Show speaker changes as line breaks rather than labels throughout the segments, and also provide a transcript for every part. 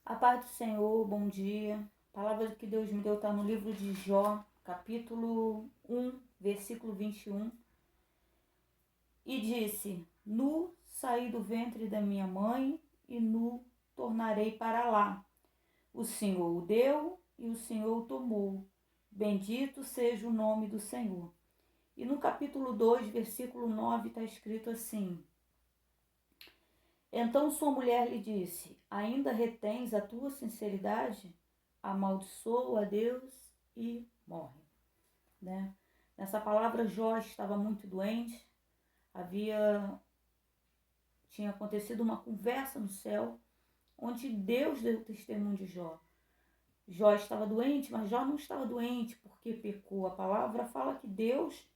A paz do Senhor, bom dia. A palavra que Deus me deu está no livro de Jó, capítulo 1, versículo 21. E disse: Nu saí do ventre da minha mãe e nu tornarei para lá. O Senhor o deu e o Senhor o tomou. Bendito seja o nome do Senhor. E no capítulo 2, versículo 9, está escrito assim: Então sua mulher lhe disse: Ainda retens a tua sinceridade? Amaldiçoa a Deus e morre. Né? Nessa palavra, Jó estava muito doente. Tinha acontecido uma conversa no céu, onde Deus deu testemunho de Jó. Jó estava doente, mas Jó não estava doente porque pecou. A palavra fala que Deus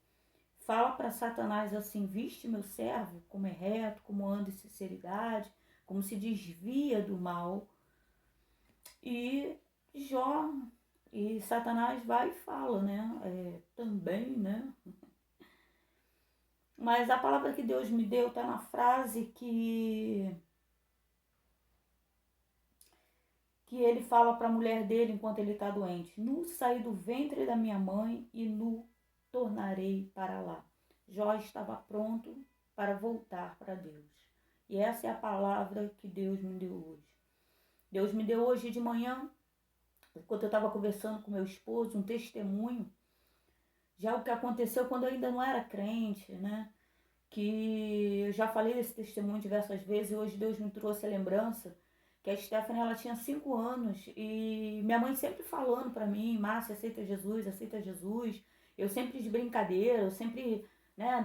fala para Satanás assim: viste meu servo, como é reto, como anda em sinceridade, como se desvia do mal. E Jó, e Satanás vai e fala, né? Também, né? Mas a palavra que Deus me deu está na frase que ele fala para a mulher dele enquanto ele está doente: Nu saí do ventre da minha mãe e nu tornarei para lá. Jó estava pronto para voltar para Deus. E essa é a palavra que Deus me deu hoje. Deus me deu hoje de manhã, enquanto eu estava conversando com meu esposo, um testemunho, já o que aconteceu quando eu ainda não era crente, né? Que eu já falei desse testemunho diversas vezes e hoje Deus me trouxe a lembrança que a Stephanie, ela tinha 5 anos e minha mãe sempre falando para mim: Márcia, aceita Jesus, aceita Jesus. Eu sempre de brincadeira, eu sempre, né,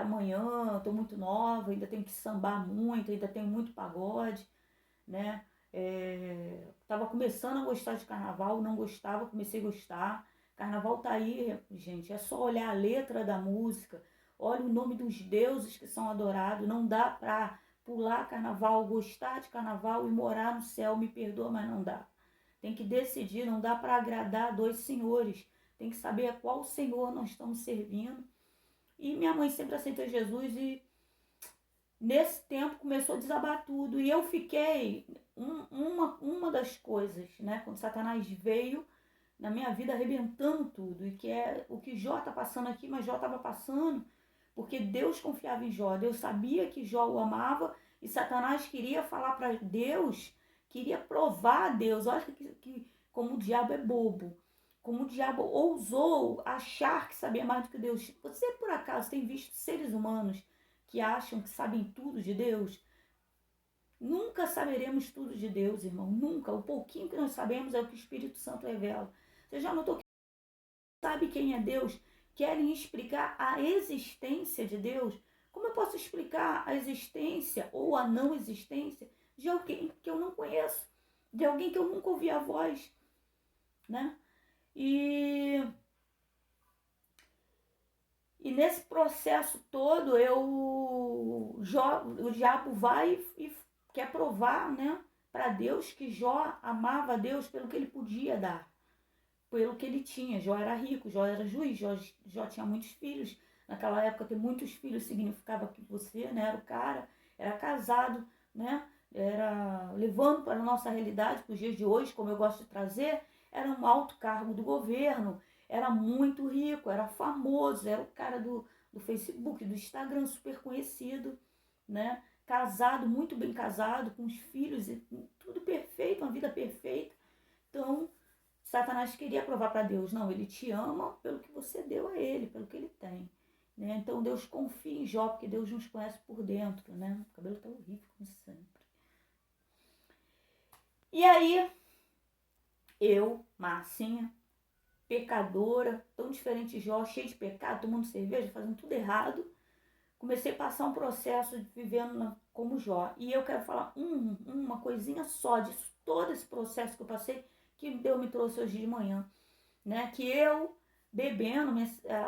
amanhã eu tô muito nova, ainda tenho que sambar muito, ainda tenho muito pagode, né? Tava começando a gostar de carnaval, não gostava, comecei a gostar. Carnaval tá aí, gente, é só olhar a letra da música, olha o nome dos deuses que são adorados. Não dá pra pular carnaval, gostar de carnaval e morar no céu, me perdoa, mas não dá. Tem que decidir, não dá para agradar dois senhores, tem que saber a qual senhor nós estamos servindo. E minha mãe sempre aceitou Jesus e nesse tempo começou a desabar tudo. E eu fiquei, uma das coisas, né, quando Satanás veio na minha vida arrebentando tudo, e que é o que Jó está passando aqui, mas Jó estava passando porque Deus confiava em Jó. Deus sabia que Jó o amava e Satanás queria falar para Deus, queria provar a Deus. Olha como o diabo é bobo, como o diabo ousou achar que sabia mais do que Deus. Você por acaso tem visto seres humanos que acham que sabem tudo de Deus? Nunca saberemos tudo de Deus, irmão, nunca. O pouquinho que nós sabemos é o que o Espírito Santo revela. Você já notou que sabe quem é Deus? Querem explicar a existência de Deus? Como eu posso explicar a existência ou a não existência de alguém que eu não conheço, de alguém que eu nunca ouvi a voz, né? E nesse processo todo, o diabo vai e quer provar, né, para Deus que Jó amava a Deus pelo que ele podia dar, pelo que ele tinha. Jó era rico, Jó era juiz, Jó tinha muitos filhos. Naquela época, ter muitos filhos significava que você, né, era o cara, era casado, né, era, levando para a nossa realidade, para os dias de hoje, como eu gosto de trazer, era um alto cargo do governo, era muito rico, era famoso, era o cara do Facebook, do Instagram, super conhecido, né, casado, muito bem casado, com os filhos, tudo perfeito, uma vida perfeita. Então, Satanás queria provar para Deus: não, ele te ama pelo que você deu a ele, pelo que ele tem. Né? Então Deus confia em Jó, porque Deus nos conhece por dentro. Né? O cabelo tá horrível, como sempre. E aí, eu, Marcinha, pecadora, tão diferente de Jó, cheia de pecado, tomando cerveja, fazendo tudo errado, comecei a passar um processo de vivendo como Jó. E eu quero falar uma coisinha só disso, todo esse processo que eu passei, que Deus me trouxe hoje de manhã. Né, que eu bebendo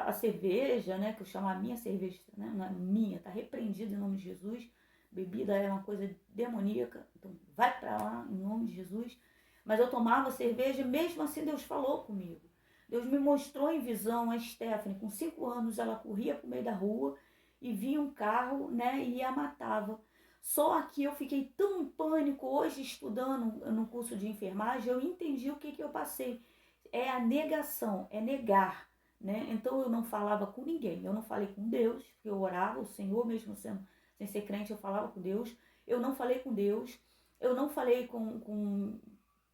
a cerveja, né, que eu chamo a minha cerveja, né, não é minha, tá repreendida em nome de Jesus. Bebida é uma coisa demoníaca, então vai para lá em nome de Jesus. Mas eu tomava cerveja, mesmo assim Deus falou comigo. Deus me mostrou em visão a Stephanie, com 5 anos, ela corria pro meio da rua e via um carro, né, e a matava. Só que eu fiquei tão em pânico hoje estudando no curso de enfermagem, eu entendi o que eu passei. É a negação, é negar, né? Então eu não falava com ninguém, eu não falei com Deus, porque eu orava, o Senhor mesmo sendo, sem ser crente, eu falava com Deus. Eu não falei com Deus, eu não falei com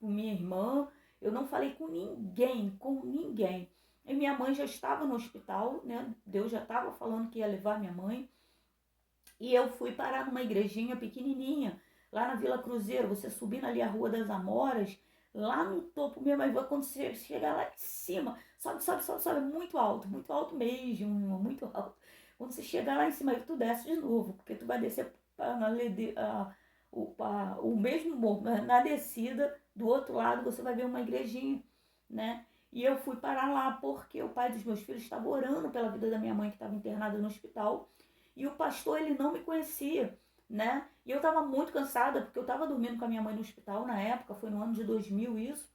minha irmã, eu não falei com ninguém, com ninguém. E minha mãe já estava no hospital, né? Deus já estava falando que ia levar minha mãe. E eu fui parar numa igrejinha pequenininha, lá na Vila Cruzeiro, você subindo ali a Rua das Amoras, lá no topo mesmo, aí quando você chega lá de cima, sobe, sobe, sobe, sobe, muito alto mesmo, muito alto. Quando você chegar lá em cima, aí tu desce de novo, porque tu vai descer o mesmo morro, na descida, do outro lado você vai ver uma igrejinha, né? E eu fui parar lá porque o pai dos meus filhos estava orando pela vida da minha mãe, que estava internada no hospital, e o pastor, ele não me conhecia, né? E eu estava muito cansada, porque eu estava dormindo com a minha mãe no hospital na época, foi no ano de 2000 isso.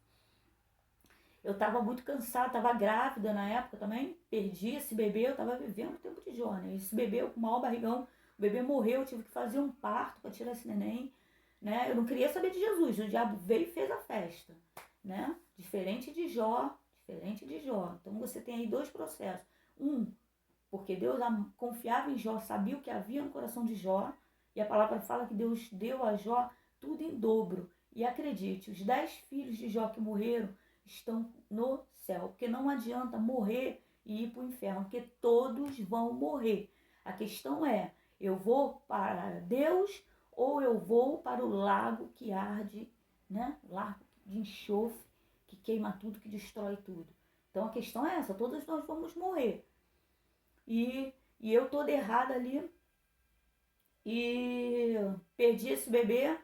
Eu estava muito cansada, estava grávida na época também, perdi esse bebê, eu estava vivendo o tempo de Jó, né? Esse bebê, com o maior barrigão, o bebê morreu, eu tive que fazer um parto para tirar esse neném, né? Eu não queria saber de Jesus, o diabo veio e fez a festa, né? Diferente de Jó, diferente de Jó. Então você tem aí dois processos. Porque Deus confiava em Jó, sabia o que havia no coração de Jó, e a palavra fala que Deus deu a Jó tudo em dobro. E acredite, os 10 filhos de Jó que morreram estão no céu, porque não adianta morrer e ir para o inferno, porque todos vão morrer. A questão é, eu vou para Deus ou eu vou para o lago que arde, né? Lago de enxofre, que queima tudo, que destrói tudo. Então a questão é essa, todos nós vamos morrer. E eu toda errada ali, e perdi esse bebê.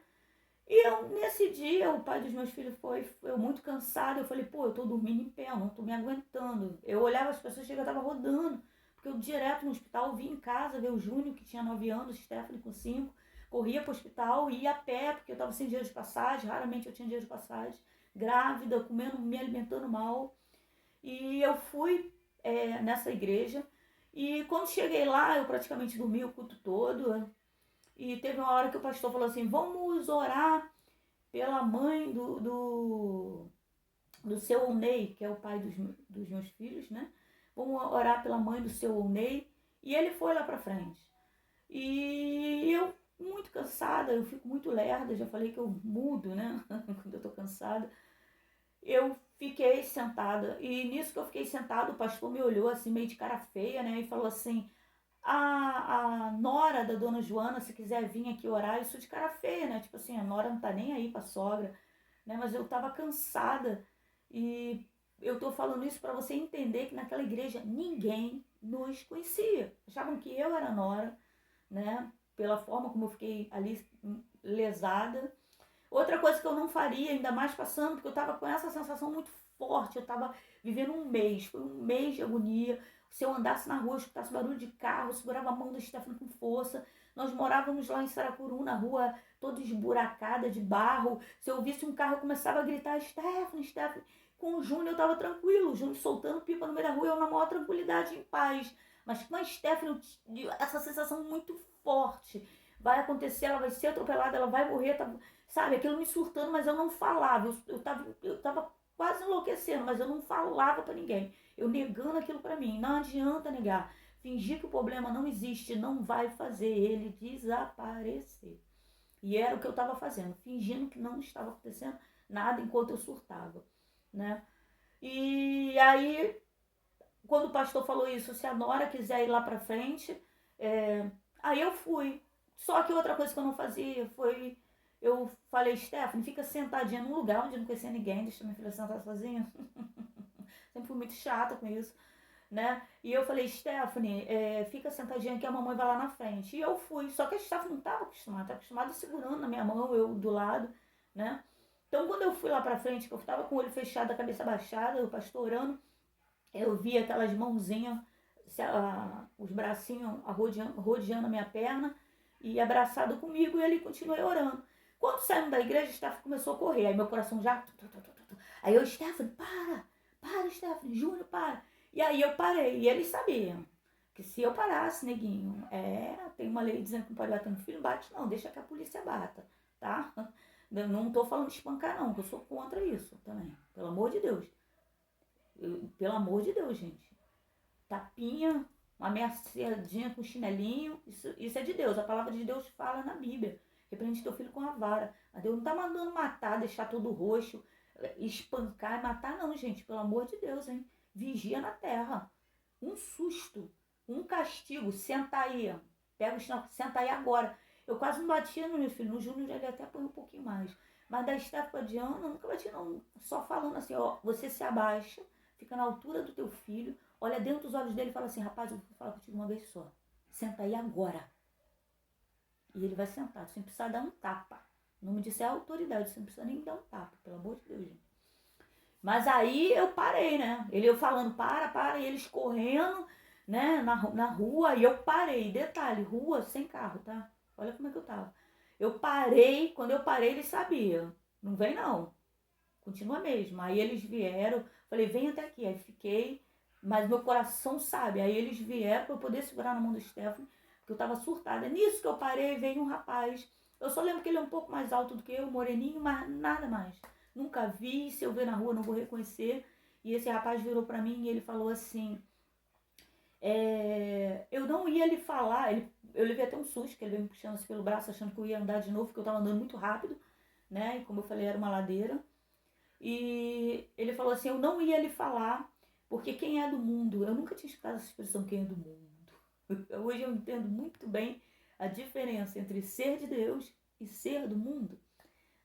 E eu, nesse dia, o pai dos meus filhos eu muito cansada, eu falei, pô, eu tô dormindo em pé, eu não tô me aguentando. Eu olhava as pessoas, chega, eu tava rodando, porque eu direto no hospital, vim em casa ver o Júnior, que tinha 9 anos, Stephanie com 5, corria pro hospital, ia a pé, porque eu tava sem dinheiro de passagem, raramente eu tinha dinheiro de passagem, grávida, comendo, me alimentando mal. E eu fui nessa igreja, e quando cheguei lá, eu praticamente dormi o culto todo. E teve uma hora que o pastor falou assim, vamos orar pela mãe do seu Onei, que é o pai dos meus filhos, né? Vamos orar pela mãe do seu Onei. E ele foi lá pra frente. E eu, muito cansada, eu fico muito lerda, já falei que eu mudo, né? Quando eu tô cansada. Eu fiquei sentada, e nisso que eu fiquei sentada, o pastor me olhou assim, meio de cara feia, né? E falou assim, a nora da dona Joana, se quiser vir aqui orar, isso de cara feia, né? Tipo assim, a nora não tá nem aí pra sogra, né? Mas eu tava cansada, e eu tô falando isso para você entender que naquela igreja ninguém nos conhecia. Achavam que eu era nora, né? Pela forma como eu fiquei ali lesada. Outra coisa que eu não faria, ainda mais passando, porque eu estava com essa sensação muito forte, eu estava vivendo um mês, foi um mês de agonia. Se eu andasse na rua, escutasse barulho de carro, eu segurava a mão da Stephanie com força. Nós morávamos lá em Saracuru, na rua toda esburacada de barro. Se eu ouvisse um carro, eu começava a gritar, Stephanie, Stephanie. Com o Júnior eu estava tranquilo, o Júnior soltando pipa no meio da rua, eu na maior tranquilidade, em paz. Mas com a Stephanie, essa sensação muito forte. Vai acontecer, ela vai ser atropelada, ela vai morrer, tá, sabe? Aquilo me surtando, mas eu não falava. Eu tava quase enlouquecendo, mas eu não falava para ninguém. Eu negando aquilo para mim. Não adianta negar. Fingir que o problema não existe não vai fazer ele desaparecer. E era o que eu estava fazendo, fingindo que não estava acontecendo nada enquanto eu surtava, né? E aí, quando o pastor falou isso, se a Nora quiser ir lá para frente, aí eu fui. Só que outra coisa que eu não fazia foi, eu falei, Stephanie, fica sentadinha num lugar onde eu não conhecia ninguém, deixa minha filha sentar sozinha. Sempre fui muito chata com isso, né? E eu falei, Stephanie, fica sentadinha que a mamãe vai lá na frente. E eu fui, só que a Stephanie não estava acostumada segurando na minha mão, eu do lado, né? Então quando eu fui lá pra frente, que eu estava com o olho fechado, a cabeça baixada, o pastor orando, eu vi aquelas mãozinhas, os bracinhos rodeando a minha perna, e abraçado comigo, e ele continuei orando. Quando saímos da igreja, Stephanie começou a correr, aí meu coração já... Aí eu, Stephanie, para, Stephanie, Júnior, para. E aí eu parei, e eles sabiam Porque se eu parasse, neguinho, tem uma lei dizendo que não pode bater no filho, bate não, deixa que a polícia bata, tá? Eu não tô falando de espancar não, que eu sou contra isso também, pelo amor de Deus. Pelo amor de Deus, gente. Tapinha, uma ameaçadinha com chinelinho, isso é de Deus, a palavra de Deus fala na Bíblia. Repreende teu filho com a vara. Mas Deus não tá mandando matar, deixar todo roxo, espancar e matar não, gente, pelo amor de Deus, hein? Vigia na terra. Um susto, um castigo, senta aí, pega o sinal, senta aí agora. Eu quase não batia no meu filho, no Júnior ele até põe um pouquinho mais. Mas da Steph pra Diana, eu nunca bati não, só falando assim, ó, você se abaixa, fica na altura do teu filho, olha dentro dos olhos dele e fala assim, rapaz, eu vou falar contigo uma vez só, senta aí agora. E ele vai sentar, sem precisar dar um tapa. O nome disso é autoridade, você não precisa nem dar um tapa, pelo amor de Deus, gente. Mas aí eu parei, né? Eu falando, para, e eles correndo, né, na rua, e eu parei. Detalhe, rua sem carro, tá? Olha como é que eu tava. Eu parei, quando eu parei, eles sabiam. Não vem não. Continua mesmo. Aí eles vieram, falei, vem até aqui. Aí fiquei, mas meu coração sabe. Aí eles vieram pra eu poder segurar na mão do Stephanie, porque eu tava surtada. Nisso que eu parei, veio um rapaz. Eu só lembro que ele é um pouco mais alto do que eu, moreninho, mas nada mais. Nunca vi, se eu ver na rua não vou reconhecer. E esse rapaz virou pra mim e ele falou assim, eu não ia lhe falar, eu levei até um susto, que ele veio me puxando assim pelo braço, achando que eu ia andar de novo, porque eu tava andando muito rápido, né? E como eu falei, era uma ladeira. E ele falou assim, eu não ia lhe falar, porque quem é do mundo, eu nunca tinha escutado essa expressão, quem é do mundo. Hoje eu entendo muito bem a diferença entre ser de Deus e ser do mundo,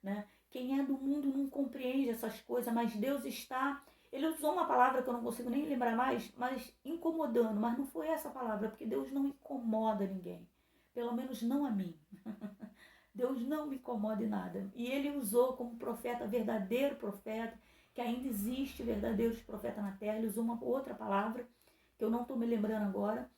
né? Quem é do mundo não compreende essas coisas, mas Deus está... Ele usou uma palavra que eu não consigo nem lembrar mais, mas incomodando, mas não foi essa palavra, porque Deus não incomoda ninguém, pelo menos não a mim. Deus não me incomoda em nada. E ele usou como profeta, verdadeiro profeta, que ainda existe verdadeiros profetas na terra. Ele usou uma outra palavra, que eu não estou me lembrando agora.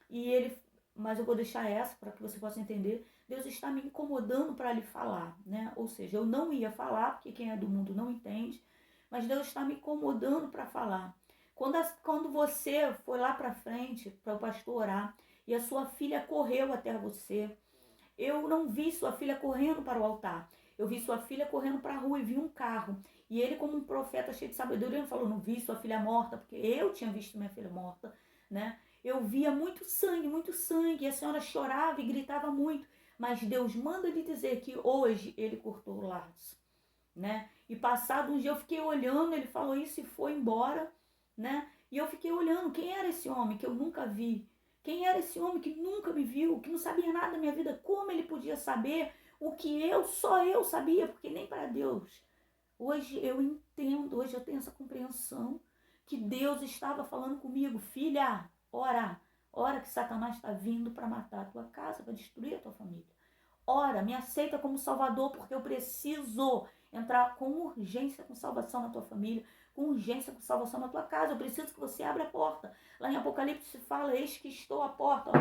E ele, mas eu vou deixar essa para que você possa entender. Deus está me incomodando para lhe falar, né? Ou seja, eu não ia falar, porque quem é do mundo não entende, mas Deus está me incomodando para falar. Quando você foi lá para frente, para o pastor orar, e a sua filha correu até você, eu não vi sua filha correndo para o altar. Eu vi sua filha correndo para a rua e vi um carro. E ele, como um profeta cheio de sabedoria, falou, não vi sua filha morta, porque eu tinha visto minha filha morta, né? Eu via muito sangue, e a senhora chorava e gritava muito. Mas Deus manda lhe dizer que hoje ele cortou o laço, né? E passado um dia eu fiquei olhando, ele falou isso e foi embora, né? E eu fiquei olhando, quem era esse homem que eu nunca vi? Quem era esse homem que nunca me viu, que não sabia nada da minha vida? Como ele podia saber o que só eu sabia? Porque nem para Deus. Hoje eu entendo, hoje eu tenho essa compreensão que Deus estava falando comigo. Filha, ora que Satanás está vindo para matar a tua casa, para destruir a tua família. Ora, me aceita como Salvador, porque eu preciso entrar com urgência com salvação na tua família, com urgência com salvação na tua casa. Eu preciso que você abra a porta. Lá em Apocalipse se fala, eis que estou à porta, ó,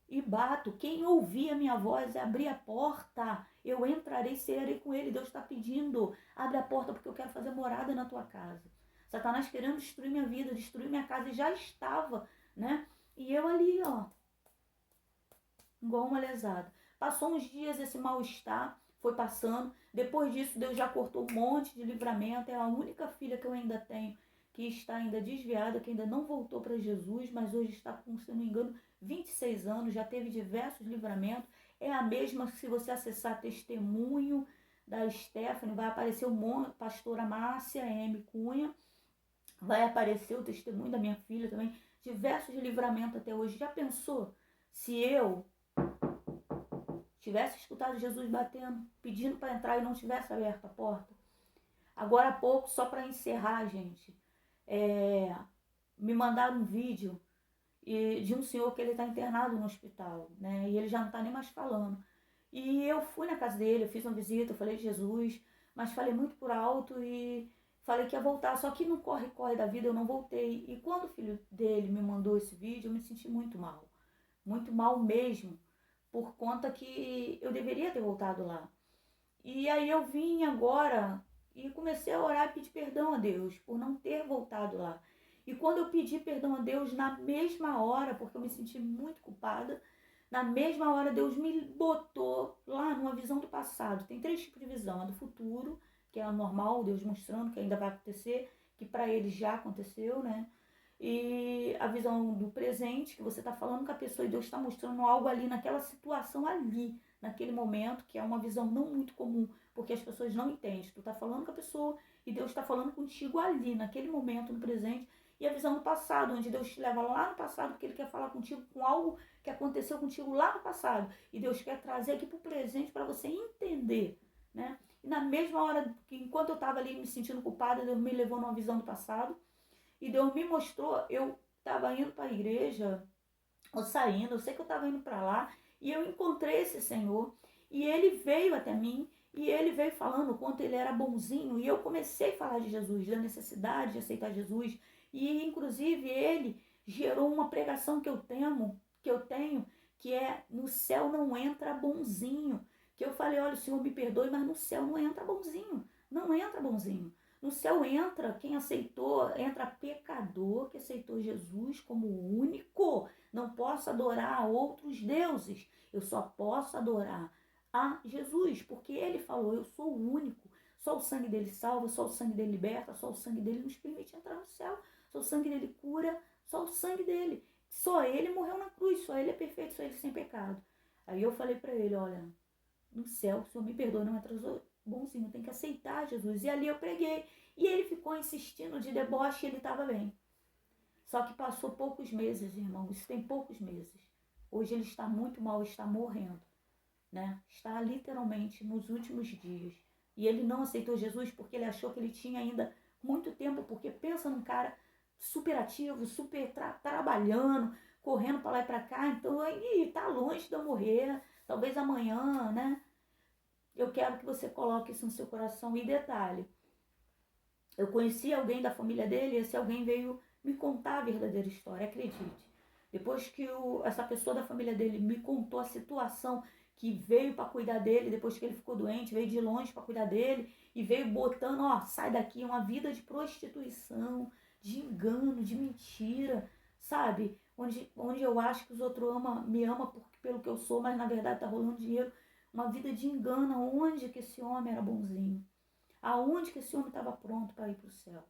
e bato. Quem ouvir a minha voz e abrir a porta, eu entrarei e cearei com ele. Deus está pedindo, abre a porta porque eu quero fazer morada na tua casa. Satanás querendo destruir minha vida, destruir minha casa, e já estava, né? E eu ali, ó, igual uma lesada. Passou uns dias, esse mal-estar foi passando. Depois disso, Deus já cortou um monte de livramento. É a única filha que eu ainda tenho que está ainda desviada, que ainda não voltou para Jesus, mas hoje está com, se não me engano, 26 anos, já teve diversos livramentos. É a mesma, se você acessar testemunho da Stephanie, vai aparecer o pastora Márcia M. Cunha, vai aparecer o testemunho da minha filha também, diversos livramentos até hoje. Já pensou se eu tivesse escutado Jesus batendo, pedindo para entrar e não tivesse aberto a porta? Agora há pouco, só para encerrar, gente, me mandaram um vídeo de um senhor que ele está internado no hospital, né? E ele já não está nem mais falando. E eu fui na casa dele, eu fiz uma visita, eu falei de Jesus, mas falei muito por alto e falei que ia voltar, só que no corre-corre da vida eu não voltei. E quando o filho dele me mandou esse vídeo, eu me senti muito mal mesmo, por conta que eu deveria ter voltado lá. E aí eu vim agora e comecei a orar e pedir perdão a Deus por não ter voltado lá. E quando eu pedi perdão a Deus, na mesma hora, porque eu me senti muito culpada, na mesma hora Deus me botou lá numa visão do passado. Tem 3 tipos de visão: a do futuro, que é a normal, Deus mostrando que ainda vai acontecer, que para ele já aconteceu, né? E a visão do presente, que você está falando com a pessoa e Deus está mostrando algo ali naquela situação ali, naquele momento, que é uma visão não muito comum, porque as pessoas não entendem. Tu está falando com a pessoa e Deus está falando contigo ali, naquele momento, no presente. E a visão do passado, onde Deus te leva lá no passado, porque Ele quer falar contigo com algo que aconteceu contigo lá no passado. E Deus quer trazer aqui para o presente para você entender, né? E na mesma hora, que enquanto eu estava ali me sentindo culpada, Deus me levou numa visão do passado. E Deus me mostrou, eu estava indo para a igreja, ou saindo, eu sei que eu estava indo para lá, e eu encontrei esse Senhor, e ele veio até mim, e ele veio falando o quanto ele era bonzinho, e eu comecei a falar de Jesus, da necessidade de aceitar Jesus, e inclusive ele gerou uma pregação que eu tenho, que é: no céu não entra bonzinho. Que eu falei: olha, o Senhor me perdoe, mas no céu não entra bonzinho, não entra bonzinho. No céu entra quem aceitou, entra pecador que aceitou Jesus como único. Não posso adorar a outros deuses, eu só posso adorar a Jesus, porque ele falou: eu sou o único, só o sangue dele salva, só o sangue dele liberta, só o sangue dele nos permite entrar no céu, só o sangue dele cura, só o sangue dele. Só ele morreu na cruz, só ele é perfeito, só ele sem pecado. Aí eu falei para ele: olha, no céu, o Senhor me perdoa, não entra bonzinho, tem que aceitar Jesus. E ali eu preguei. E ele ficou insistindo de deboche e ele estava bem. Só que passou poucos meses, irmão, isso tem poucos meses. Hoje ele está muito mal, está morrendo, né? Está literalmente nos últimos dias. E ele não aceitou Jesus porque ele achou que ele tinha ainda muito tempo, porque pensa num cara super ativo, super trabalhando, correndo para lá e para cá, então ele tá longe de eu morrer, talvez amanhã, né? Eu quero que você coloque isso no seu coração. E detalhe, eu conheci alguém da família dele e esse alguém veio me contar a verdadeira história, acredite. Depois que essa pessoa da família dele me contou a situação, que veio para cuidar dele, depois que ele ficou doente, veio de longe para cuidar dele e veio botando: ó, sai daqui, uma vida de prostituição, de engano, de mentira, sabe? Onde eu acho que os outros me amam pelo que eu sou, mas na verdade tá rolando dinheiro. Uma vida de engano, onde que esse homem era bonzinho. Aonde que esse homem estava pronto para ir para o céu?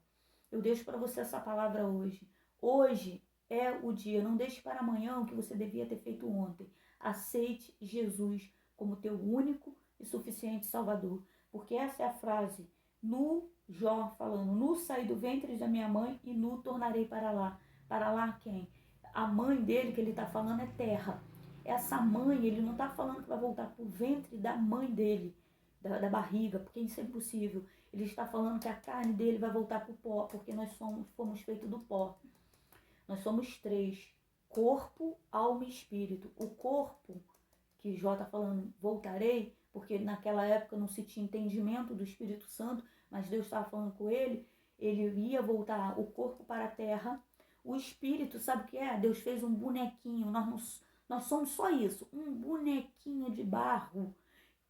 Eu deixo para você essa palavra hoje. Hoje é o dia. Não deixe para amanhã o que você devia ter feito ontem. Aceite Jesus como teu único e suficiente Salvador. Porque essa é a frase no Jó falando: nu saí do ventre da minha mãe e nu tornarei para lá. Para lá quem? A mãe dele que ele está falando é terra. Essa mãe, ele não está falando que vai voltar para o ventre da mãe dele, da barriga, porque isso é impossível. Ele está falando que a carne dele vai voltar para o pó, porque nós fomos feitos do pó. Nós somos 3: corpo, alma e espírito. O corpo, que Jó está falando, voltarei, porque naquela época não se tinha entendimento do Espírito Santo, mas Deus estava falando com ele ia voltar o corpo para a terra. O espírito, sabe o que é? Deus fez um bonequinho, nós somos só isso, um bonequinho de barro,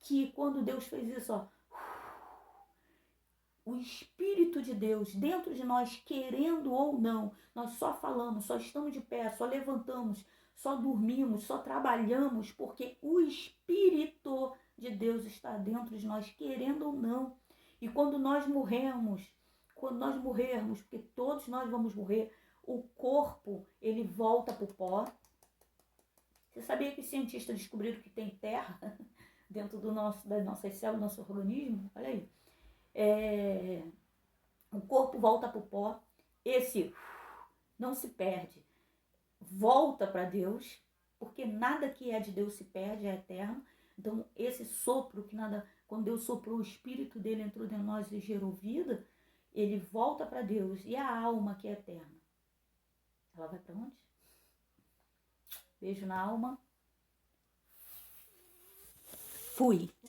que quando Deus fez isso, ó, o Espírito de Deus dentro de nós, querendo ou não, nós só falamos, só estamos de pé, só levantamos, só dormimos, só trabalhamos, porque o Espírito de Deus está dentro de nós, querendo ou não. E quando nós morrermos, porque todos nós vamos morrer, o corpo, ele volta para o pó. Você sabia que os cientistas descobriram que tem terra dentro das nossas células, do nosso organismo? Olha aí. O corpo volta para o pó, esse não se perde, volta para Deus, porque nada que é de Deus se perde, é eterno. Então esse sopro, quando Deus soprou o Espírito dele, entrou dentro de nós e gerou vida, ele volta para Deus. E a alma, que é eterna, ela vai para onde? Beijo na alma. Fui.